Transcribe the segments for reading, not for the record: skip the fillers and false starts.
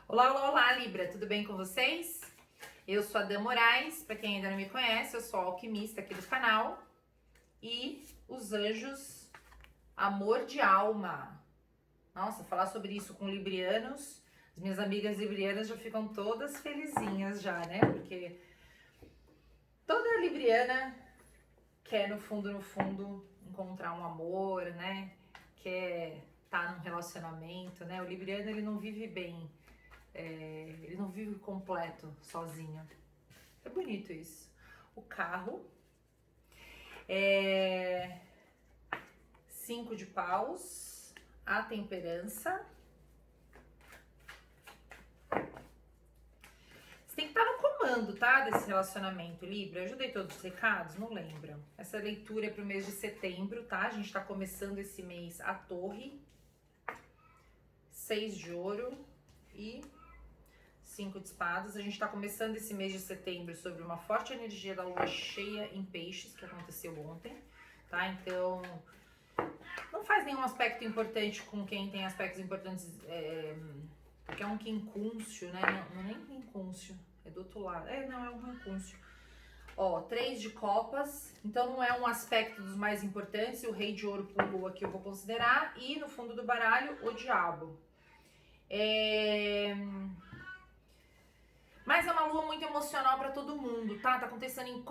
Olá, olá, olá, Libra, tudo bem com vocês? Eu sou a Dan Moraes, para quem ainda não me conhece, eu sou a alquimista aqui do canal. E os anjos, amor de alma. Nossa, falar sobre isso com librianos, as minhas amigas librianas já ficam todas felizinhas já, né? Porque toda libriana quer no fundo, encontrar um amor, né? Quer estar num relacionamento, né? O libriano, ele não vive bem. Ele não vive completo, sozinho. É bonito isso. O carro é 5 de paus, a temperança. Você tem que estar no comando, tá? Desse relacionamento, Libra. Eu ajudei todos os recados? Não lembro. Essa leitura é pro mês de setembro, tá? A gente tá começando esse mês a torre. 6 de ouro e 5 de espadas. A gente tá começando esse mês de setembro sobre uma forte energia da lua cheia em peixes, que aconteceu ontem, tá? Então, não faz nenhum aspecto importante com quem tem aspectos importantes, porque é um quincúncio, né? Não é nem quincúncio, é do outro lado. Não, é um quincúncio. Ó, 3 de copas, então não é um aspecto dos mais importantes. O rei de ouro pulou aqui, eu vou considerar. E no fundo do baralho, o diabo. Mas é uma lua muito emocional para todo mundo, tá? Tá acontecendo em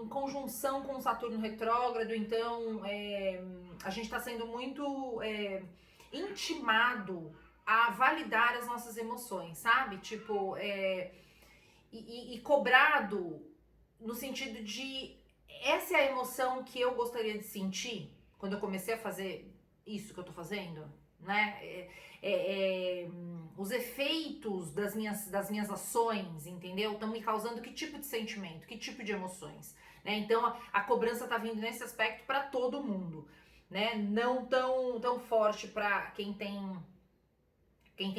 conjunção com o Saturno retrógrado, então a gente tá sendo muito intimado a validar as nossas emoções, sabe? Tipo, e cobrado no sentido de essa é a emoção que eu gostaria de sentir quando eu comecei a fazer isso que eu tô fazendo, né? Os efeitos das minhas ações, entendeu? Estão me causando que tipo de sentimento, que tipo de emoções, né? Então a cobrança tá vindo nesse aspecto para todo mundo, né? Não tão forte para quem tem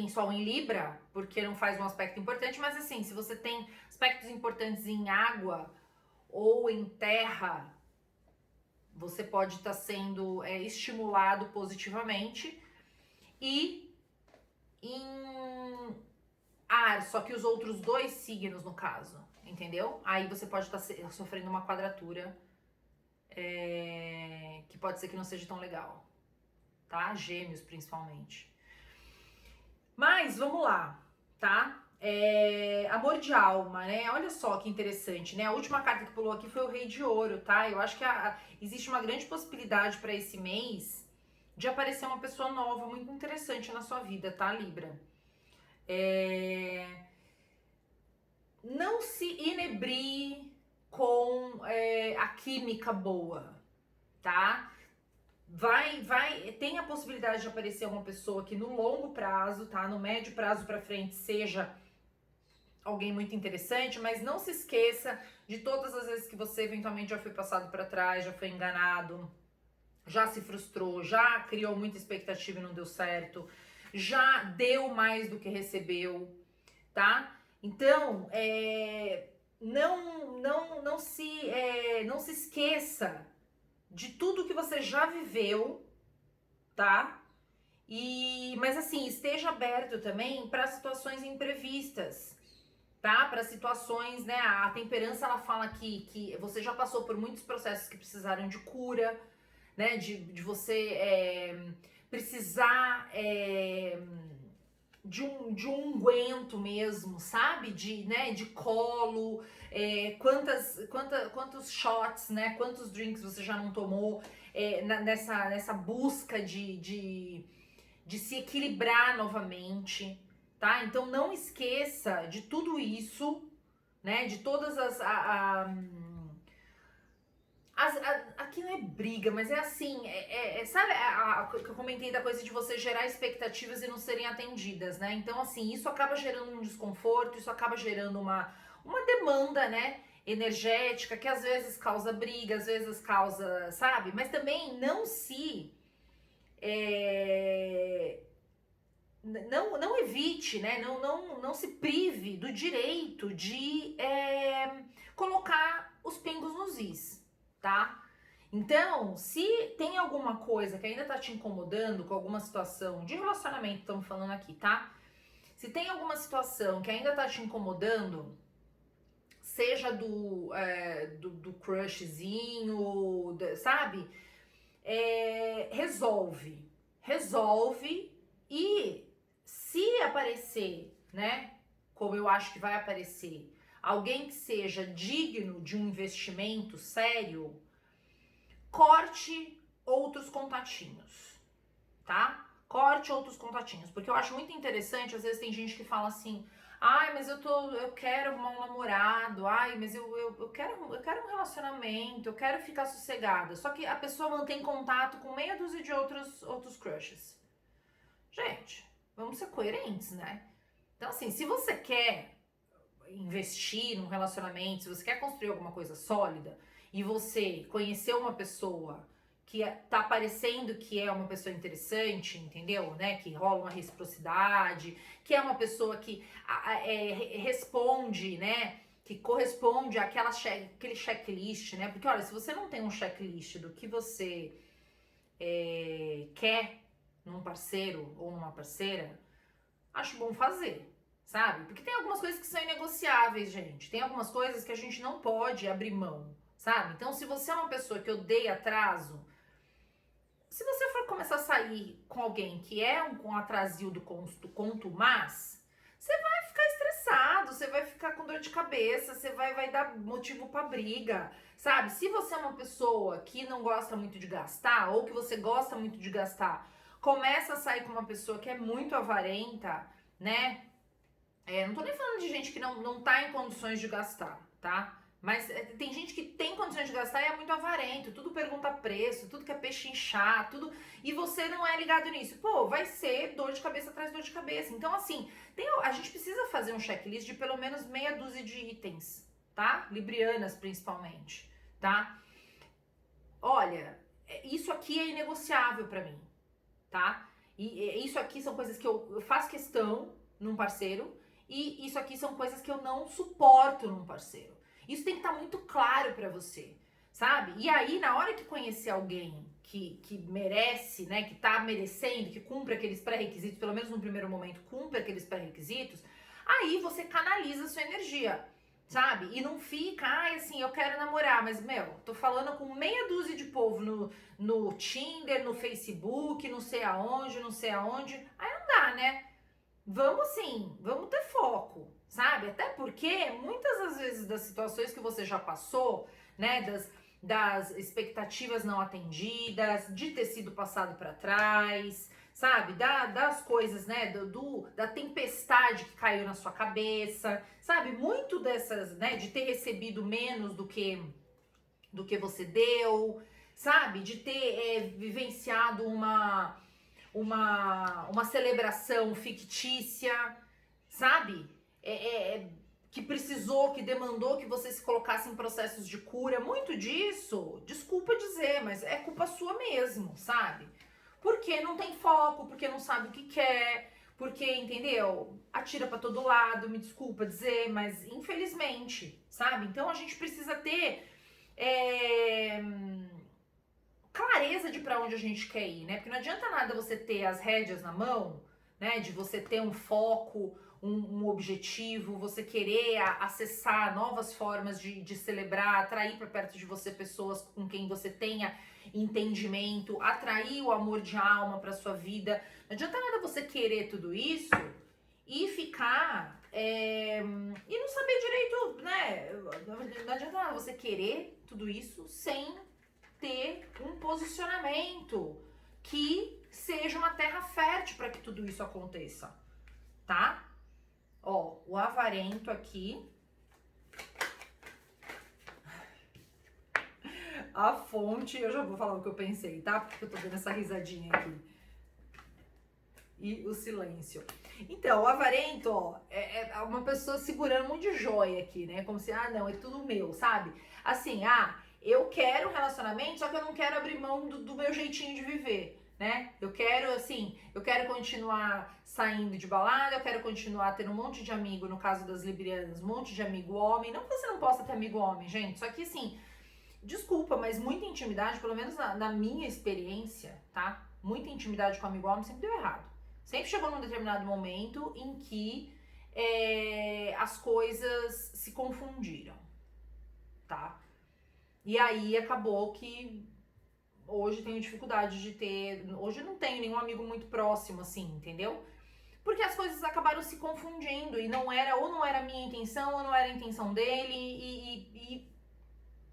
Sol em Libra, porque não faz um aspecto importante, mas assim, se você tem aspectos importantes em água ou em terra, você pode estar sendo estimulado positivamente. E em ar, só que os outros dois signos, no caso, entendeu? Aí você pode estar sofrendo uma quadratura que pode ser que não seja tão legal, tá? Gêmeos, principalmente. Mas, vamos lá, tá? Amor de alma, né? Olha só que interessante, né? A última carta que pulou aqui foi o Rei de Ouro, tá? Eu acho que existe uma grande possibilidade para esse mês de aparecer uma pessoa nova, muito interessante na sua vida, tá, Libra? Não se inebrie com a química boa, tá? Tem a possibilidade de aparecer uma pessoa que no longo prazo, tá? No médio prazo para frente seja alguém muito interessante, mas não se esqueça de todas as vezes que você eventualmente já foi passado para trás, já foi enganado, já se frustrou, já criou muita expectativa e não deu certo, já deu mais do que recebeu, tá? Então, não se esqueça de tudo que você já viveu, tá? Mas assim, esteja aberto também para situações imprevistas, tá? Para situações, né? A temperança, ela fala que você já passou por muitos processos que precisaram de cura, né? De você precisar de um unguento mesmo, sabe? De colo, quantos shots, né? Quantos drinks você já não tomou nessa busca de se equilibrar novamente, tá? Então não esqueça de tudo isso, né? De todas aqui não é briga, mas é assim, sabe que eu comentei da coisa de você gerar expectativas e não serem atendidas, né? Então, assim, isso acaba gerando um desconforto, isso acaba gerando uma demanda, né? Energética, que às vezes causa briga, às vezes causa, sabe? Mas também não evite, né? Não se prive do direito de colocar os pingos nos is, tá? Então, se tem alguma coisa que ainda tá te incomodando com alguma situação de relacionamento, estamos falando aqui, tá? Se tem alguma situação que ainda tá te incomodando, seja do crushzinho, sabe? Resolve. Resolve e se aparecer, né? Como eu acho que vai aparecer, alguém que seja digno de um investimento sério, corte outros contatinhos, tá? Corte outros contatinhos, porque eu acho muito interessante, às vezes tem gente que fala assim, ai, mas eu quero arrumar um namorado, ai, mas eu quero um relacionamento, eu quero ficar sossegada. Só que a pessoa mantém contato com meia dúzia de outros crushes. Gente, vamos ser coerentes, né? Então, assim, se você quer investir num relacionamento, se você quer construir alguma coisa sólida e você conheceu uma pessoa que tá parecendo que é uma pessoa interessante, entendeu? Né? Que rola uma reciprocidade, que é uma pessoa que responde, né? Que corresponde àquele checklist, né? Porque, olha, se você não tem um checklist do que você quer num parceiro ou numa parceira, acho bom fazer, sabe? Porque tem algumas coisas que são inegociáveis, gente. Tem algumas coisas que a gente não pode abrir mão, sabe? Então, se você é uma pessoa que odeia atraso, se você for começar a sair com alguém que é um atrasil do contumaz, você vai ficar estressado, você vai ficar com dor de cabeça, você vai dar motivo pra briga, sabe? Se você é uma pessoa que não gosta muito de gastar, ou que você gosta muito de gastar, começa a sair com uma pessoa que é muito avarenta, né? Não tô nem falando de gente que não tá em condições de gastar, tá? Mas tem gente que tem condições de gastar e é muito avarento, tudo pergunta preço, tudo quer pechinchar, tudo. E você não é ligado nisso. Pô, vai ser dor de cabeça atrás de dor de cabeça. Então, assim, a gente precisa fazer um checklist de pelo menos meia dúzia de itens, tá? Librianas, principalmente, tá? Olha, isso aqui é inegociável pra mim, tá? E isso aqui são coisas que eu faço questão num parceiro, e isso aqui são coisas que eu não suporto num parceiro. Isso tem que estar muito claro pra você, sabe? E aí, na hora que conhecer alguém que merece, né, que tá merecendo, que cumpre aqueles pré-requisitos, pelo menos no primeiro momento, cumpre aqueles pré-requisitos, aí você canaliza a sua energia, sabe? E não fica, assim, eu quero namorar, mas, tô falando com meia dúzia de povo no Tinder, no Facebook, não sei aonde, aí não dá, né? Vamos ter foco, sabe? Até porque muitas das vezes das situações que você já passou, né, das expectativas não atendidas, de ter sido passado para trás, sabe? Das coisas, né, da tempestade que caiu na sua cabeça, sabe? Muito dessas, né, de ter recebido menos do que você deu, sabe? De ter vivenciado uma celebração fictícia, sabe? Que precisou, que demandou que você se colocasse em processos de cura. Muito disso, desculpa dizer, mas é culpa sua mesmo, sabe? Porque não tem foco, porque não sabe o que quer, porque, entendeu? Atira pra todo lado, me desculpa dizer, mas infelizmente, sabe? Então a gente precisa ter clareza de para onde a gente quer ir, né? Porque não adianta nada você ter as rédeas na mão, né? De você ter um foco, um objetivo, você querer acessar novas formas de celebrar, atrair para perto de você pessoas com quem você tenha entendimento, atrair o amor de alma para sua vida. Não adianta nada você querer tudo isso e ficar e não saber direito, né? Não adianta nada você querer tudo isso sem ter um posicionamento que seja uma terra fértil para que tudo isso aconteça, tá? Ó, o avarento aqui. A fonte, eu já vou falar o que eu pensei, tá? Porque eu tô dando essa risadinha aqui. E o silêncio. Então, o avarento, ó, é uma pessoa segurando um monte de joia aqui, né? Como se, não, é tudo meu, sabe? Assim, eu quero um relacionamento, só que eu não quero abrir mão do meu jeitinho de viver, né? Eu quero continuar saindo de balada, eu quero continuar tendo um monte de amigo, no caso das librianas, um monte de amigo homem. Não que você não possa ter amigo homem, gente, só que assim, desculpa, mas muita intimidade, pelo menos na minha experiência, tá? Muita intimidade com amigo homem sempre deu errado, Sempre chegou num determinado momento em que as coisas se confundiram, tá? E aí acabou que hoje tenho dificuldade de ter. Hoje não tenho nenhum amigo muito próximo, assim, entendeu? Porque as coisas acabaram se confundindo e não era, ou não era a minha intenção, ou não era a intenção dele, e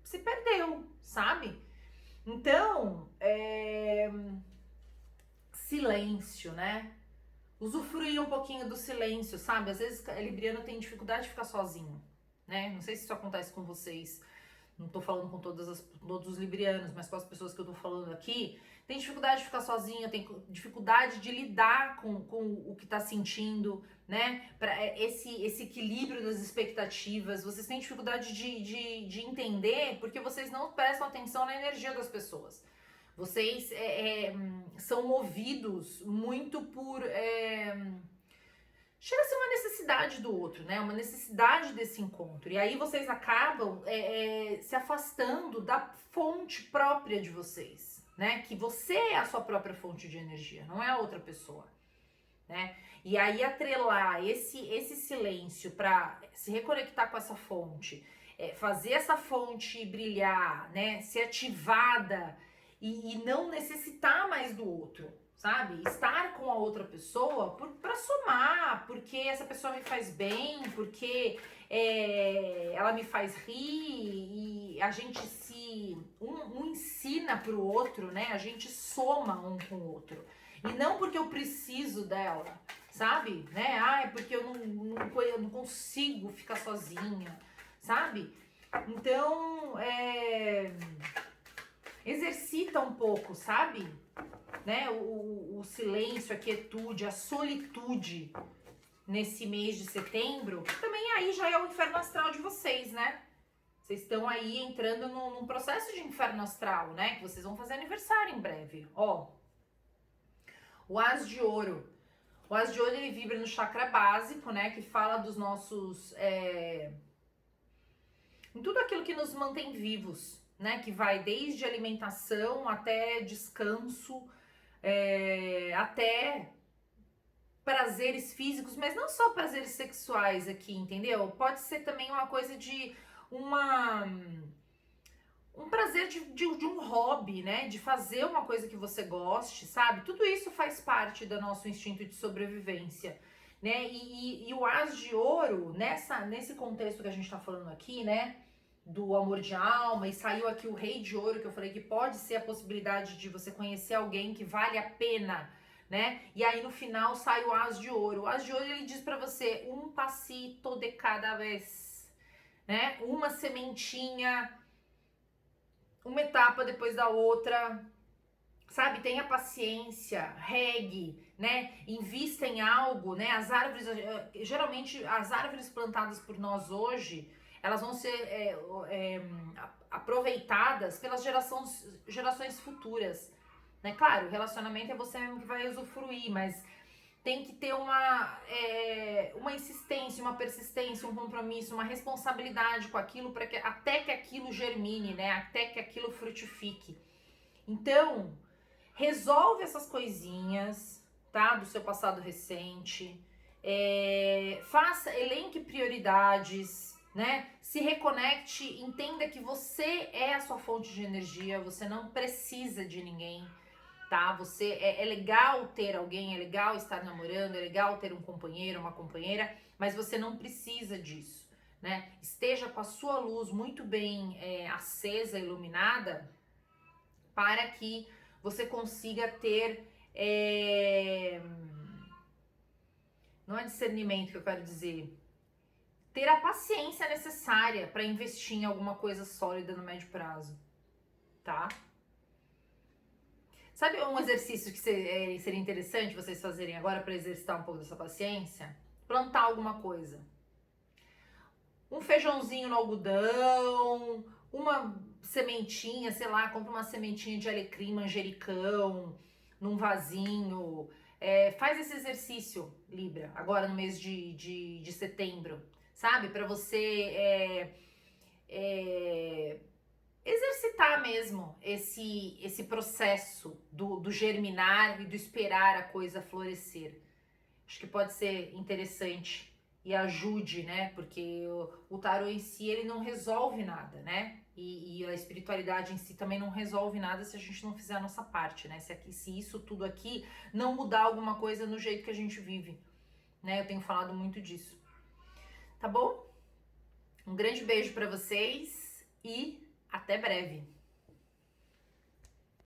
se perdeu, sabe? Então, silêncio, né? Usufruir um pouquinho do silêncio, sabe? Às vezes a libriana tem dificuldade de ficar sozinho, né? Não sei se isso acontece com vocês. Não tô falando com todos os librianos, mas com as pessoas que eu tô falando aqui. Tem dificuldade de ficar sozinha, tem dificuldade de lidar com o que tá sentindo, né? Esse equilíbrio das expectativas. Vocês têm dificuldade de entender porque vocês não prestam atenção na energia das pessoas. Vocês são movidos muito por. Chega a ser uma necessidade do outro, né? Uma necessidade desse encontro. E aí vocês acabam se afastando da fonte própria de vocês, né? Que você é a sua própria fonte de energia, não é a outra pessoa, né? E aí atrelar esse silêncio para se reconectar com essa fonte, fazer essa fonte brilhar, né? Ser ativada e não necessitar mais do outro, sabe? Estar com a outra pessoa para somar, porque essa pessoa me faz bem, porque ela me faz rir e a gente um ensina pro outro, né? A gente soma um com o outro. E não porque eu preciso dela, sabe? Né? Ah, é porque eu não consigo ficar sozinha, sabe? Então, exercita um pouco, sabe? Né? O silêncio, a quietude, a solitude nesse mês de setembro, também aí já é o inferno astral de vocês, né? Vocês estão aí entrando num processo de inferno astral, né? Que vocês vão fazer aniversário em breve. Ó, o As de Ouro. O As de Ouro, ele vibra no chakra básico, né? Que fala dos nossos... em tudo aquilo que nos mantém vivos, né? Que vai desde alimentação até descanso, até prazeres físicos, mas não só prazeres sexuais aqui, entendeu? Pode ser também uma coisa de um prazer de um hobby, né? De fazer uma coisa que você goste, sabe? Tudo isso faz parte do nosso instinto de sobrevivência, né? E o As de Ouro, nesse contexto que a gente tá falando aqui, né? Do amor de alma, e saiu aqui o Rei de Ouro, que eu falei que pode ser a possibilidade de você conhecer alguém que vale a pena, né? E aí no final sai o As de Ouro. O As de Ouro, ele diz pra você, um passito de cada vez, né? Uma sementinha, uma etapa depois da outra, sabe? Tenha paciência, regue, né? Invista em algo, né? As árvores, geralmente as árvores plantadas por nós hoje, elas vão ser aproveitadas pelas gerações futuras, né? Claro, o relacionamento é você mesmo que vai usufruir, mas tem que ter uma insistência, uma persistência, um compromisso, uma responsabilidade com aquilo para que até que aquilo germine, né? Até que aquilo frutifique. Então, resolve essas coisinhas, tá? Do seu passado recente. Elenque prioridades, né? Se reconecte, entenda que você é a sua fonte de energia, você não precisa de ninguém, tá? Você é legal ter alguém, é legal estar namorando, é legal ter um companheiro, uma companheira, mas você não precisa disso, né? Esteja com a sua luz muito bem acesa, iluminada, para que você consiga ter não é discernimento que eu quero dizer, ter a paciência necessária para investir em alguma coisa sólida no médio prazo, tá? Sabe um exercício que seria interessante vocês fazerem agora para exercitar um pouco dessa paciência? Plantar alguma coisa. Um feijãozinho no algodão, uma sementinha, sei lá, compra uma sementinha de alecrim, manjericão, num vasinho. Faz esse exercício, Libra, agora no mês de setembro, sabe? Para você exercitar mesmo esse processo do germinar e do esperar a coisa florescer, Acho que pode ser interessante e ajude, né? Porque o tarô em si, ele não resolve nada, né? E a espiritualidade em si também não resolve nada se a gente não fizer a nossa parte, né? Se isso tudo aqui não mudar alguma coisa no jeito que a gente vive, né? Eu tenho falado muito disso. Tá bom? Um grande beijo para vocês e até breve.